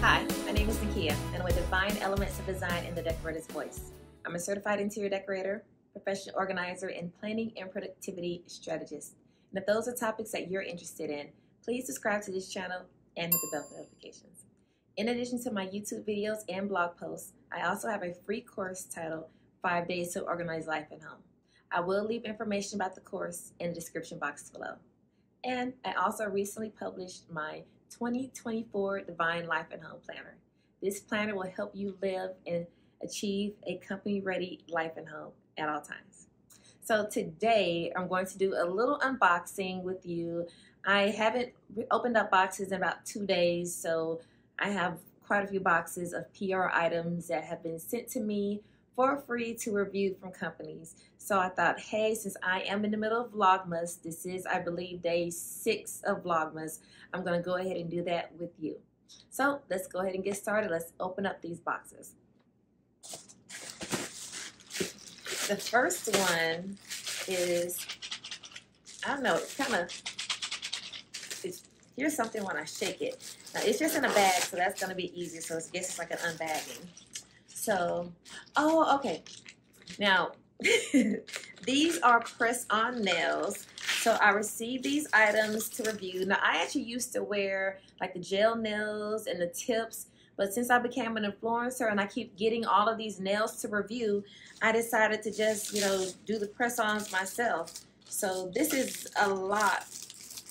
Hi, my name is Nakia, and with Divine Elements of Design in the Decorator's Voice. I'm a certified interior decorator, professional organizer, and planning and productivity strategist. And if those are topics that you're interested in, please subscribe to this channel and hit the bell for notifications. In addition to my YouTube videos and blog posts, I also have a free course titled 5 Days to Organize Life at Home. I will leave information about the course in the description box below. And I also recently published my 2024 Divine Life at Home Planner. This planner will help you live and achieve a company-ready life at home at all times. So today I'm going to do a little unboxing with you. I haven't opened up boxes in about 2 days, so I have quite a few boxes of PR items that have been sent to me for free to review from companies. So I thought, hey, since I am in the middle of Vlogmas, this is, I believe, day 6 of Vlogmas, I'm gonna go ahead and do that with you. So let's go ahead and get started. Let's open up these boxes. The first one is, I don't know, it's kind of, here's something when I shake it. Now it's just in a bag, so that's gonna be easier. So I guess it's like an unbagging. So, oh, okay. Now, these are press-on nails. So I received these items to review. Now, I actually used to wear like the gel nails and the tips, but since I became an influencer and I keep getting all of these nails to review, I decided to just, you know, do the press-ons myself. So this is a lot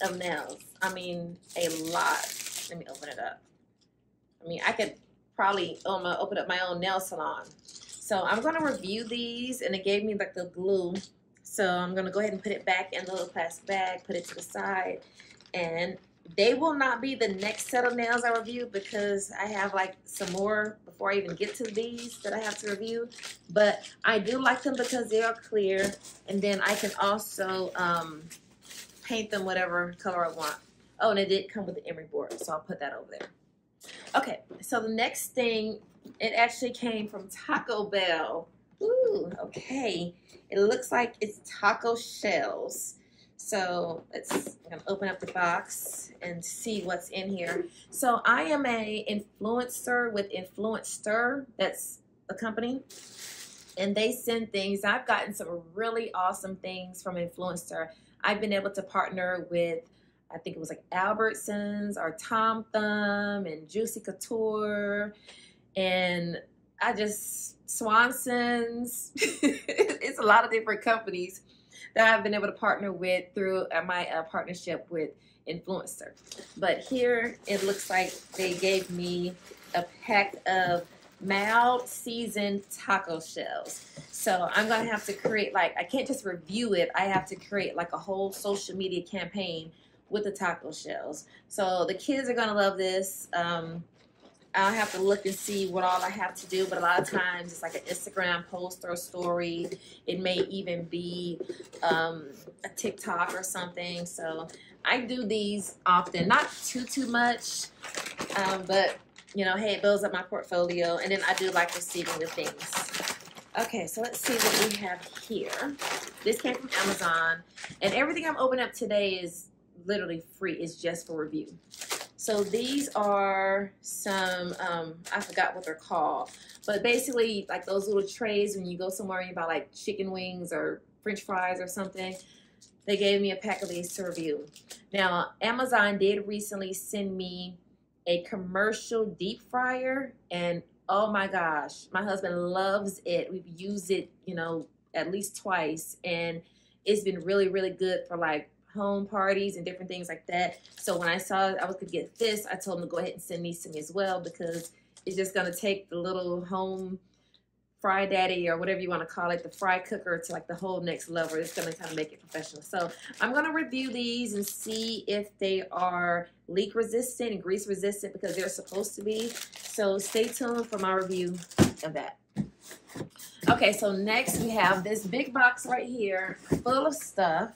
of nails. I mean, a lot. Let me open it up. I mean, I could probably open up my own nail salon. So I'm going to review these, and it gave me like the glue. So I'm going to go ahead and put it back in the little plastic bag, put it to the side, and they will not be the next set of nails I review because I have like some more before I even get to these that I have to review. But I do like them because they are clear, and then I can also paint them whatever color I want. Oh, and it did come with the emery board, so I'll put that over there. Okay, so the next thing, it actually came from Taco Bell. Ooh, okay. It looks like it's taco shells. So I'm gonna open up the box and see what's in here. So I am a influencer with Influencer. That's a company. And they send things. I've gotten some really awesome things from Influencer. I've been able to partner with, I think it was like Albertsons or Tom Thumb and Juicy Couture and Swanson's. It's a lot of different companies that I've been able to partner with through my partnership with Influencer. But here it looks like they gave me a pack of mild seasoned taco shells. So I'm gonna have to create, like, I can't just review it, I have to create like a whole social media campaign with the taco shells. So the kids are gonna love this. I'll have to look and see what all I have to do, but a lot of times it's like an Instagram post or a story. It may even be a TikTok or something. So I do these often, not too much, but you know, hey, it builds up my portfolio, and then I do like receiving the things. Okay, so let's see what we have here. This came from Amazon, and everything I'm opening up today is literally free. It's just for review. So these are some, I forgot what they're called, but basically like those little trays when you go somewhere and you buy like chicken wings or French fries or something. They gave me a pack of these to review. Now, Amazon did recently send me a commercial deep fryer, and oh my gosh, my husband loves it. We've used it, you know, at least twice, and it's been really, really good for like home parties and different things like that. So when I saw I was gonna get this, I told him to go ahead and send these to me as well, because it's just gonna take the little home fry daddy or whatever you want to call it, the fry cooker, to like the whole next level. It's gonna kind of make it professional. So I'm gonna review these and see if they are leak resistant and grease resistant, because they're supposed to be. So stay tuned for my review of that. Okay, so next we have this big box right here full of stuff.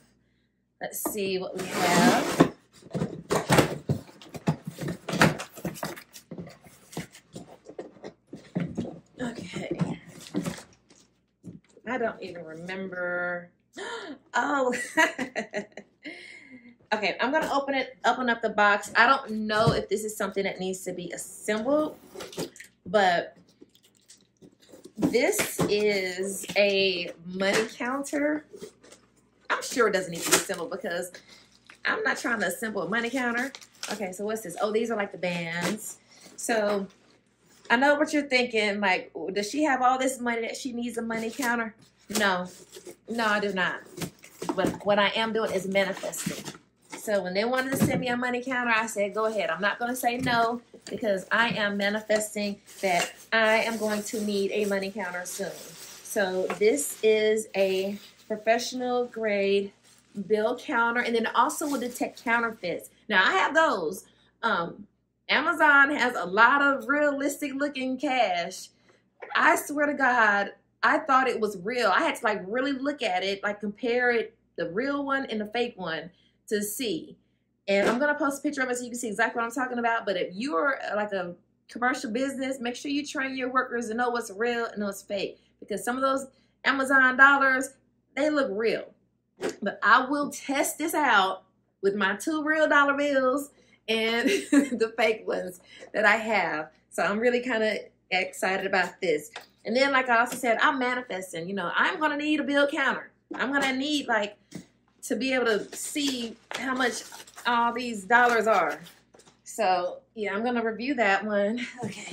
Let's see what we have. Okay. I don't even remember. Oh, Okay, I'm gonna open up the box. I don't know if this is something that needs to be assembled, but this is a money counter. I'm sure it doesn't need to be assembled because I'm not trying to assemble a money counter. Okay, so what's this? Oh, these are like the bands. So I know what you're thinking, like, does she have all this money that she needs a money counter? No, I do not. But what I am doing is manifesting. So when they wanted to send me a money counter, I said, go ahead. I'm not going to say no because I am manifesting that I am going to need a money counter soon. So this is a professional grade bill counter, and then it also will detect counterfeits. Now I have those. Amazon has a lot of realistic looking cash. I swear to God, I thought it was real. I had to like really look at it, like compare it, the real one and the fake one, to see. And I'm gonna post a picture of it so you can see exactly what I'm talking about. But if you're like a commercial business, make sure you train your workers to know what's real and what's fake, because some of those Amazon dollars, they look real. But I will test this out with my 2 real dollar bills and the fake ones that I have. So I'm really kind of excited about this. And then, like I also said, I'm manifesting. You know, I'm gonna need a bill counter. I'm gonna need like to be able to see how much all these dollars are. So yeah, I'm gonna review that one. Okay,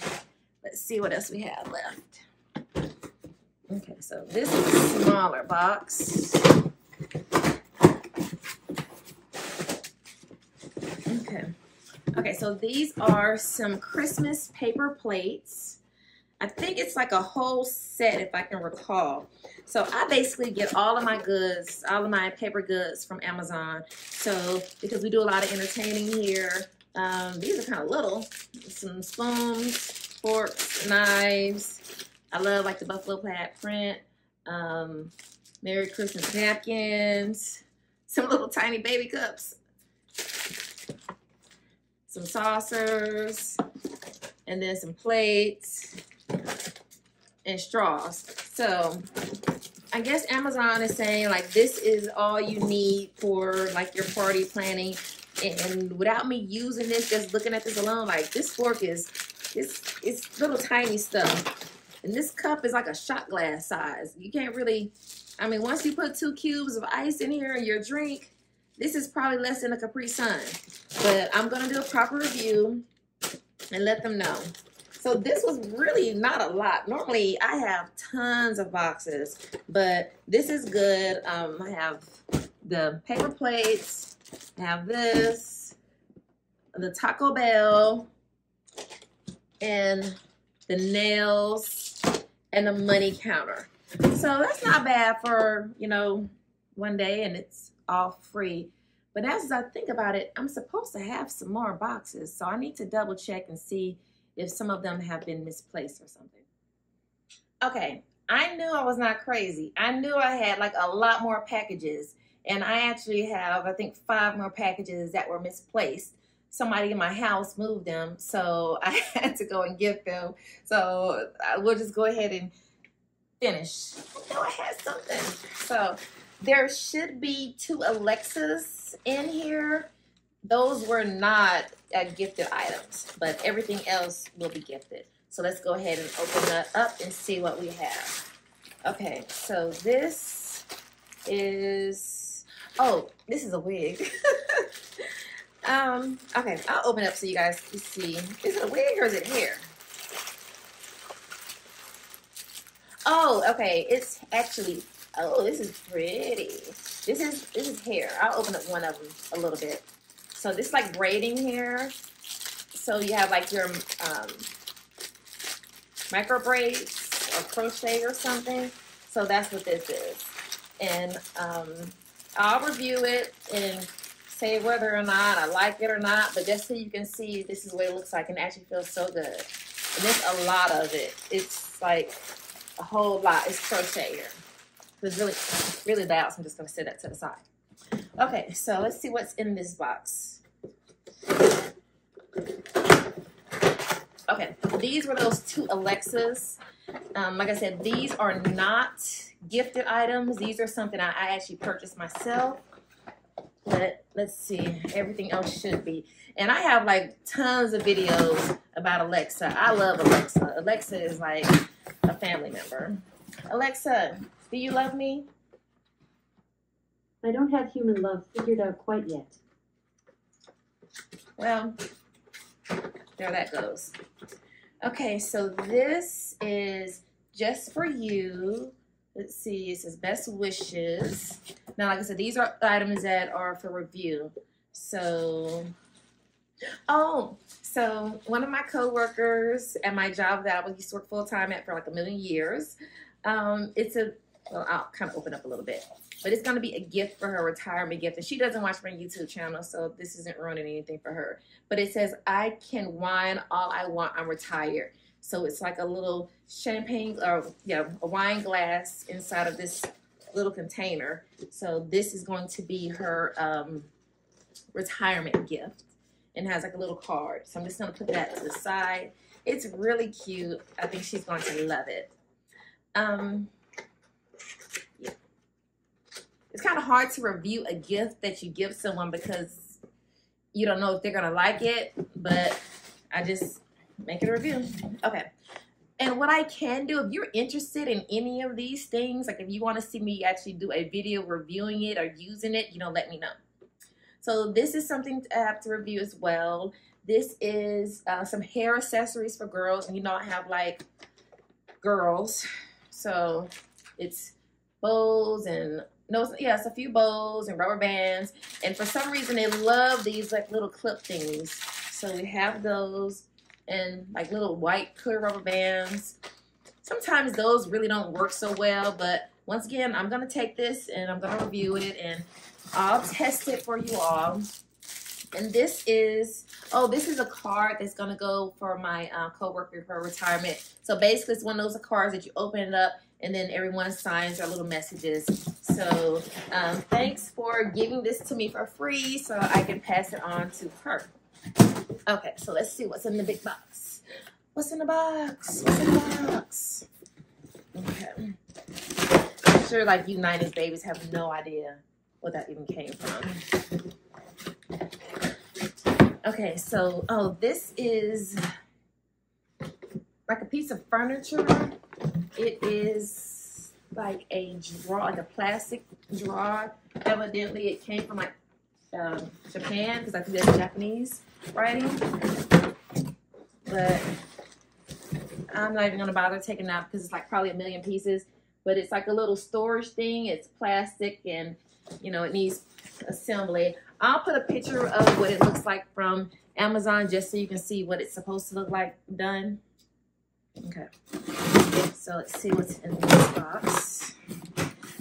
let's see what else we have left. Okay, so this is a smaller box. Okay, so these are some Christmas paper plates. I think it's like a whole set, if I can recall. So I basically get all of my goods, all of my paper goods from Amazon. So because we do a lot of entertaining here, these are kind of little. Some spoons, forks, knives. I love like the buffalo plaid print. Merry Christmas napkins. Some little tiny baby cups. Some saucers. And then some plates. And straws. So I guess Amazon is saying like this is all you need for like your party planning, and without me using this, just looking at this alone, like this fork is it's little tiny stuff, and this cup is like a shot glass size. You can't really, I mean, once you put 2 cubes of ice in here in your drink, this is probably less than a Capri Sun. But I'm gonna do a proper review and let them know. So this was really not a lot. Normally I have tons of boxes, but this is good. I have the paper plates, I have this, the Taco Bell, and the nails, and the money counter. So that's not bad for, you know, one day, and it's all free. But as I think about it, I'm supposed to have some more boxes, so I need to double check and see if some of them have been misplaced or something. Okay, I knew I was not crazy. I knew I had like a lot more packages, and I actually have, I think, 5 more packages that were misplaced. Somebody in my house moved them, so I had to go and get them. So we'll just go ahead and finish. I know I had something. So there should be 2 Alexas in here. Those were not gifted items, but everything else will be gifted. So let's go ahead and open that up and see what we have. Okay, so this is, oh, this is a wig. Okay, I'll open it up so you guys can see. Is it a wig or is it hair? Oh, okay, it's actually, oh, this is pretty. This is hair. I'll open up one of them a little bit. So this is like braiding hair. So you have like your micro braids or crochet or something. So that's what this is. And I'll review it and say whether or not I like it or not. But just so you can see, this is what it looks like, and it actually feels so good. And there's a lot of it. It's like a whole lot. It's crochet here. It's really, really loud, so I'm just going to set that to the side. Okay, so let's see what's in this box. Okay, these were those 2 Alexas. Like I said, these are not gifted items. These are something I actually purchased myself. But let's see, everything else should be. And I have like tons of videos about Alexa. I love Alexa. Alexa is like a family member. Alexa, do you love me? I don't have human love figured out quite yet. Well, there that goes. Okay, so this is just for you. Let's see, it says best wishes. Now, like I said, these are items that are for review. So, so one of my coworkers at my job that I used to work full time at for like a million years, well, I'll kind of open up a little bit, but it's going to be a gift for her, retirement gift. And she doesn't watch my YouTube channel, so this isn't ruining anything for her. But it says, I can wine all I want, I'm retired. So it's like a little champagne, or yeah, a wine glass inside of this little container. So this is going to be her retirement gift, and has like a little card. So I'm just going to put that to the side. It's really cute. I think she's going to love it. Yeah. It's kind of hard to review a gift that you give someone because you don't know if they're going to like it, but I just make it a review. Okay. And what I can do, if you're interested in any of these things, like if you want to see me actually do a video reviewing it or using it, you know, let me know. So this is something I have to review as well. This is some hair accessories for girls. And you know, I have like girls. So it's bows and, no, yeah, it's a few bows and rubber bands. And for some reason, they love these like little clip things. So we have those. And like little white clear rubber bands. Sometimes those really don't work so well, but once again, I'm gonna take this and I'm gonna review it and I'll test it for you all. And this is, oh, this is a card that's gonna go for my coworker for retirement. So basically it's one of those cards that you open it up and then everyone signs their little messages. So thanks for giving this to me for free so I can pass it on to her. Okay, so let's see what's in the big box. What's in the box? What's in the box? Okay. I'm sure like you 90s babies have no idea what that even came from. Okay, so, oh, this is like a piece of furniture. It is like a drawer, like a plastic drawer. Evidently, it came from like Japan, because I think that's Japanese writing. But I'm not even gonna bother taking it out because it's like probably a million pieces. But it's like a little storage thing. It's plastic and you know it needs assembly. I'll put a picture of what it looks like from Amazon just so you can see what it's supposed to look like done. Okay. So let's see what's in this box.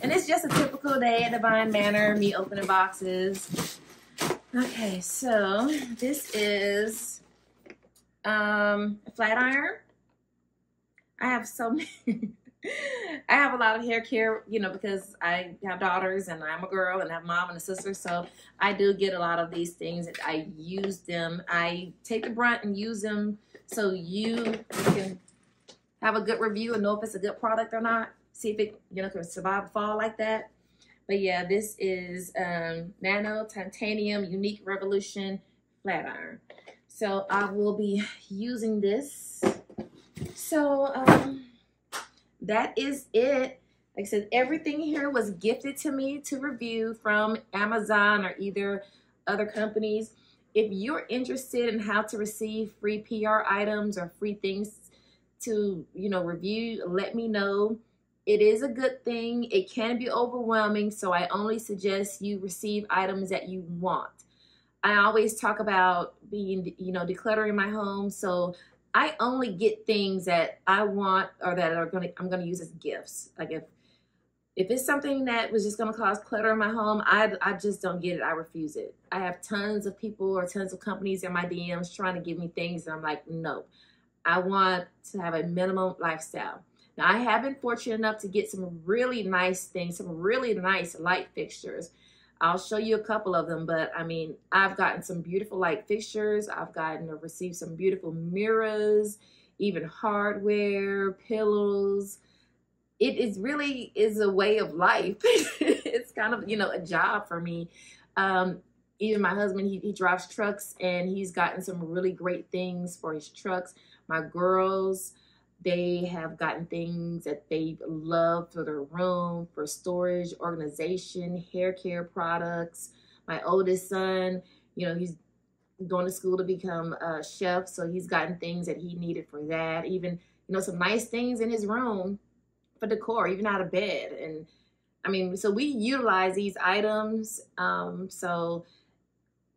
And it's just a typical day at Divine Manor, me opening boxes. Okay, so this is a flat iron. I have so many. I have a lot of hair care, you know, because I have daughters and I'm a girl and I have a mom and a sister. So I do get a lot of these things and I use them. I take the brunt and use them so you can have a good review and know if it's a good product or not. See if it, you know, can survive a fall like that. But yeah, this is Nano Titanium Unique Revolution Flat Iron. So I will be using this. So that is it. Like I said, everything here was gifted to me to review from Amazon or either other companies. If you're interested in how to receive free PR items or free things to, you know, review, let me know. It is a good thing. It can be overwhelming, so I only suggest you receive items that you want. I always talk about being, you know, decluttering my home, so I only get things that I want or that I'm gonna use as gifts. Like if it's something that was just gonna cause clutter in my home, I just don't get it. I refuse it. I have tons of people or tons of companies in my DMs trying to give me things, and I'm like, no. I want to have a minimum lifestyle. Now, I have been fortunate enough to get some really nice things, some really nice light fixtures. I'll show you a couple of them, but I mean, I've gotten some beautiful light fixtures. I've received some beautiful mirrors, even hardware, pillows. It is really a way of life. It's kind of, you know, a job for me. Even my husband, he drives trucks, and he's gotten some really great things for his trucks. My girls, they have gotten things that they love for their room, for storage, organization, hair care products. My oldest son, he's going to school to become a chef, so he's gotten things that he needed for that. Even, some nice things in his room for decor, even out of bed. And I mean, so we utilize these items. So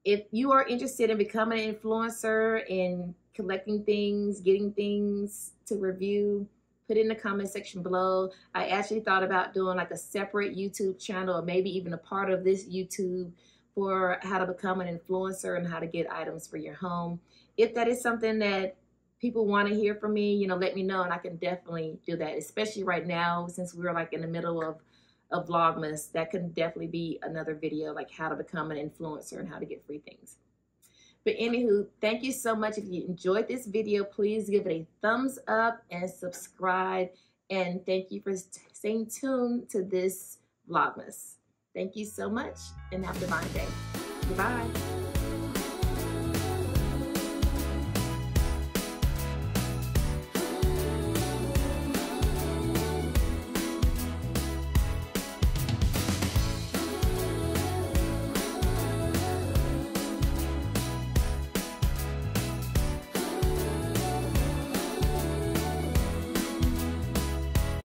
if you are interested in becoming an influencer and collecting things, getting things to review, put it in the comment section below. I actually thought about doing like a separate YouTube channel, or maybe even a part of this YouTube, for how to become an influencer and how to get items for your home. If that is something that people want to hear from me, let me know, and I can definitely do that, especially right now since we're like in the middle of Vlogmas. That could definitely be another video, like how to become an influencer and how to get free things. But anywho, thank you so much. If you enjoyed this video, please give it a thumbs up and subscribe. And thank you for staying tuned to this Vlogmas. Thank you so much, and have a divine day. Goodbye.